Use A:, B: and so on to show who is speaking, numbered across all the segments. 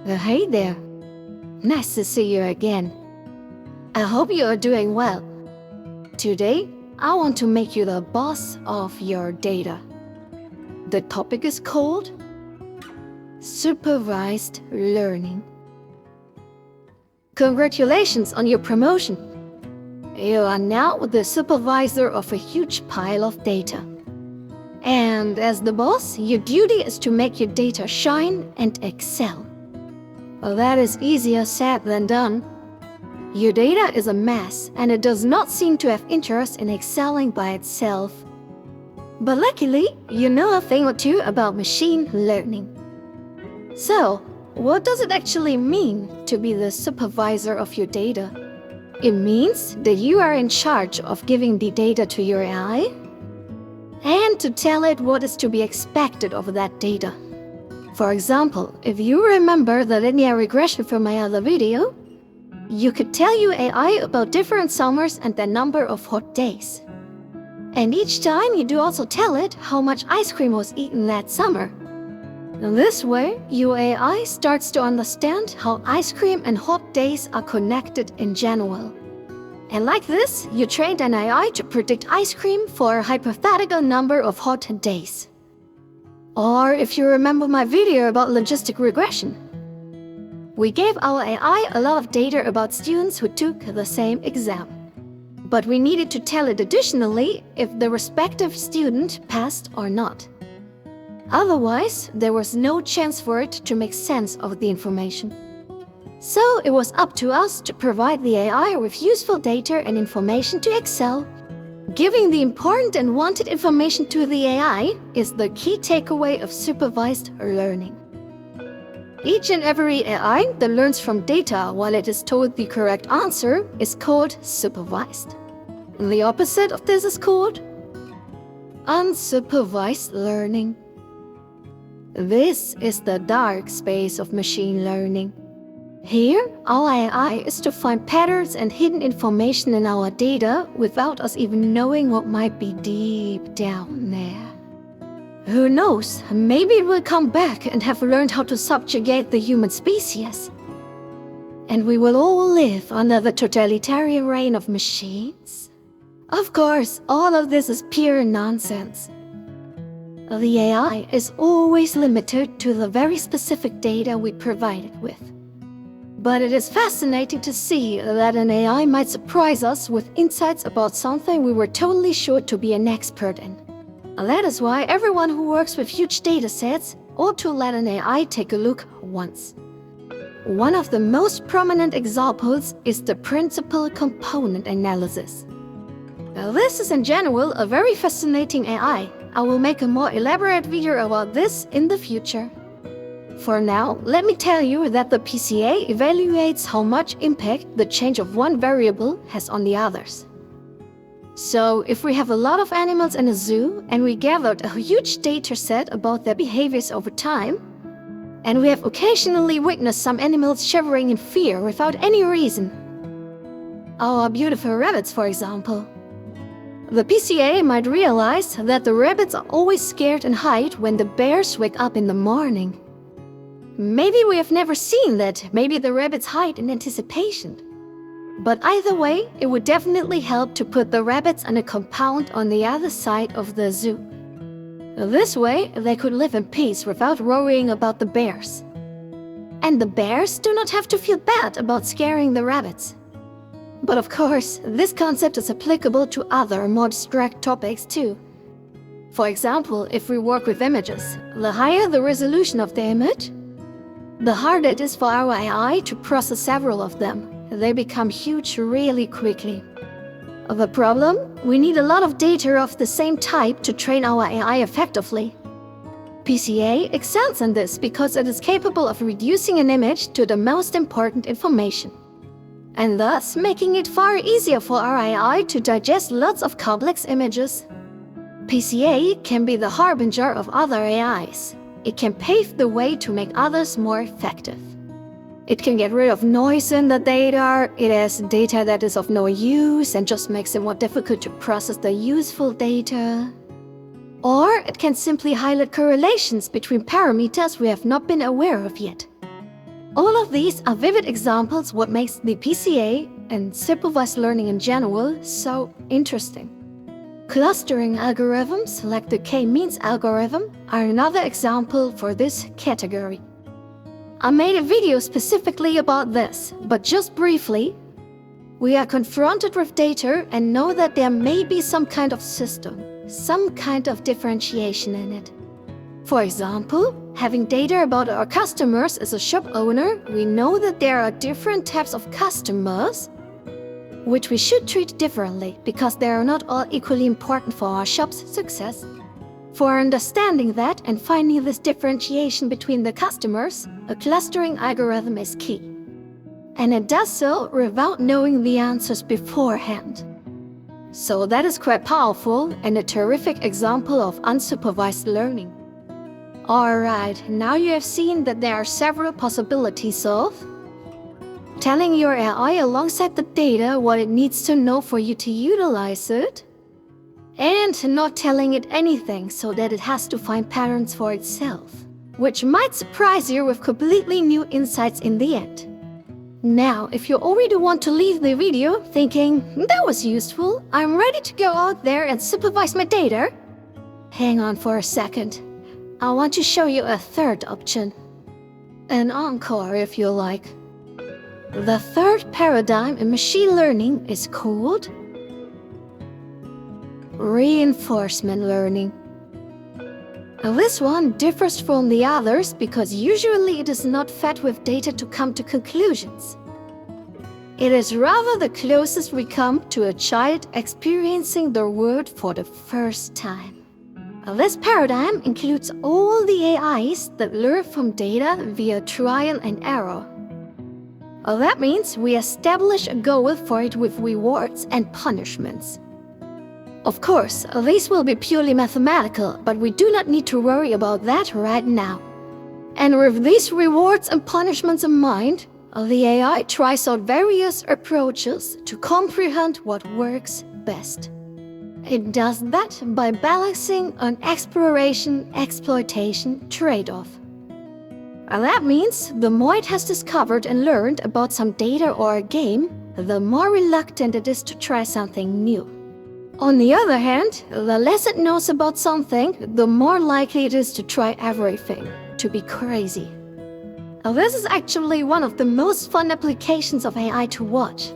A: Hey there. Nice to see you again. I hope you are doing well. Today, I want to make you the boss of your data. The topic is called Supervised Learning. Congratulations on your promotion. You are now the supervisor of a huge pile of data. And as the boss, your duty is to make your data shine and excel. Well, that is easier said than done. Your data is a mess, and it does not seem to have interest in excelling by itself. But luckily, you know a thing or two about machine learning. So, what does it actually mean to be the supervisor of your data? It means that you are in charge of giving the data to your AI and to tell it what is to be expected of that data. For example, if you remember the linear regression from my other video, you could tell your AI about different summers and their number of hot days. And each time you do also tell it how much ice cream was eaten that summer. This way, your AI starts to understand how ice cream and hot days are connected in general. And like this, you trained an AI to predict ice cream for a hypothetical number of hot days. Or if you remember my video about logistic regression, we gave our AI a lot of data about students who took the same exam. But we needed to tell it additionally if the respective student passed or not. Otherwise, there was no chance for it to make sense of the information. So it was up to us to provide the AI with useful data and information to excel. Giving the important and wanted information to the AI is the key takeaway of supervised learning. Each and every AI that learns from data while it is told the correct answer is called supervised. And the opposite of this is called unsupervised learning. This is the dark space of machine learning. Here, our AI is to find patterns and hidden information in our data without us even knowing what might be deep down there. Who knows, maybe it will come back and have learned how to subjugate the human species. And we will all live under the totalitarian reign of machines. Of course, all of this is pure nonsense. The AI is always limited to the very specific data we provide it with. But it is fascinating to see that an AI might surprise us with insights about something we were totally sure to be an expert in. That is why everyone who works with huge datasets ought to let an AI take a look once. One of the most prominent examples is the principal component analysis. Now, this is in general a very fascinating AI. I will make a more elaborate video about this in the future. For now, let me tell you that the PCA evaluates how much impact the change of one variable has on the others. So, if we have a lot of animals in a zoo and we gathered a huge data set about their behaviors over time, and we have occasionally witnessed some animals shivering in fear without any reason, our beautiful rabbits, for example, the PCA might realize that the rabbits are always scared and hide when the bears wake up in the morning. Maybe we have never seen that. Maybe the rabbits hide in anticipation. But either way, it would definitely help to put the rabbits on a compound on the other side of the zoo. This way, they could live in peace without worrying about the bears. And the bears do not have to feel bad about scaring the rabbits. But of course, this concept is applicable to other more abstract topics too. For example, if we work with images, the higher the resolution of the image, the harder it is for our AI to process several of them. They become huge really quickly. The problem? We need a lot of data of the same type to train our AI effectively. PCA excels in this because it is capable of reducing an image to the most important information, and thus making it far easier for our AI to digest lots of complex images. PCA can be the harbinger of other AIs. It can pave the way to make others more effective. It can get rid of noise in the data. It has data that is of no use and just makes it more difficult to process the useful data. Or it can simply highlight correlations between parameters we have not been aware of yet. All of these are vivid examples what makes the PCA and supervised learning in general so interesting. Clustering algorithms like the k-means algorithm are another example for this category. I made a video specifically about this, but just briefly, we are confronted with data and know that there may be some kind of system, some kind of differentiation in it. For example, having data about our customers as a shop owner, we know that there are different types of customers which we should treat differently because they are not all equally important for our shop's success. For understanding that and finding this differentiation between the customers, a clustering algorithm is key. And it does so without knowing the answers beforehand. So that is quite powerful and a terrific example of unsupervised learning. Alright, now you have seen that there are several possibilities of telling your AI alongside the data what it needs to know for you to utilize it, and not telling it anything so that it has to find patterns for itself, which might surprise you with completely new insights in the end. Now, if you already want to leave the video thinking, that was useful, I'm ready to go out there and supervise my data, hang on for a second. I want to show you a third option. An encore, if you like. The third paradigm in machine learning is called reinforcement learning. This one differs from the others because usually it is not fed with data to come to conclusions. It is rather the closest we come to a child experiencing the world for the first time. This paradigm includes all the AIs that learn from data via trial and error. That means we establish a goal for it with rewards and punishments. Of course, these will be purely mathematical, but we do not need to worry about that right now. And with these rewards and punishments in mind, the AI tries out various approaches to comprehend what works best. It does that by balancing an exploration-exploitation trade-off. That means the more it has discovered and learned about some data or a game, the more reluctant it is to try something new. On the other hand, the less it knows about something, the more likely it is to try everything, to be crazy. This is actually one of the most fun applications of AI to watch.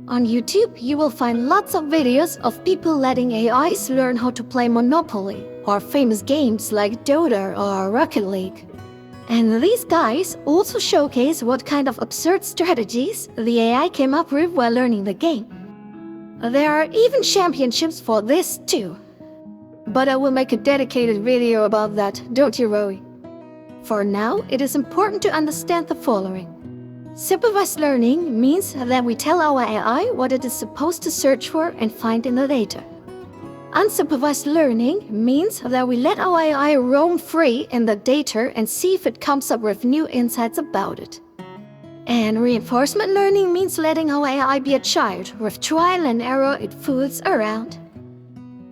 A: On YouTube, you will find lots of videos of people letting AIs learn how to play Monopoly, or famous games like Dota or Rocket League. And these guys also showcase what kind of absurd strategies the AI came up with while learning the game. There are even championships for this too. But I will make a dedicated video about that, don't you worry. For now, it is important to understand the following. Supervised learning means that we tell our AI what it is supposed to search for and find in the data. Unsupervised learning means that we let our AI roam free in the data and see if it comes up with new insights about it. And reinforcement learning means letting our AI be a child. With trial and error, it fools around.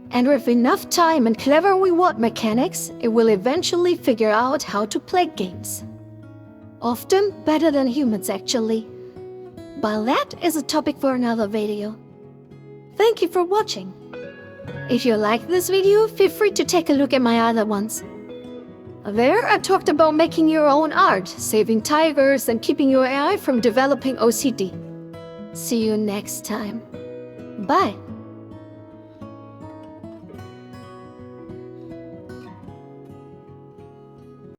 A: And with enough time and clever reward mechanics, it will eventually figure out how to play games. Often better than humans, actually. But that is a topic for another video. Thank you for watching. If you liked this video, feel free to take a look at my other ones. There, I talked about making your own art, saving tigers, and keeping your AI from developing OCD. See you next time. Bye.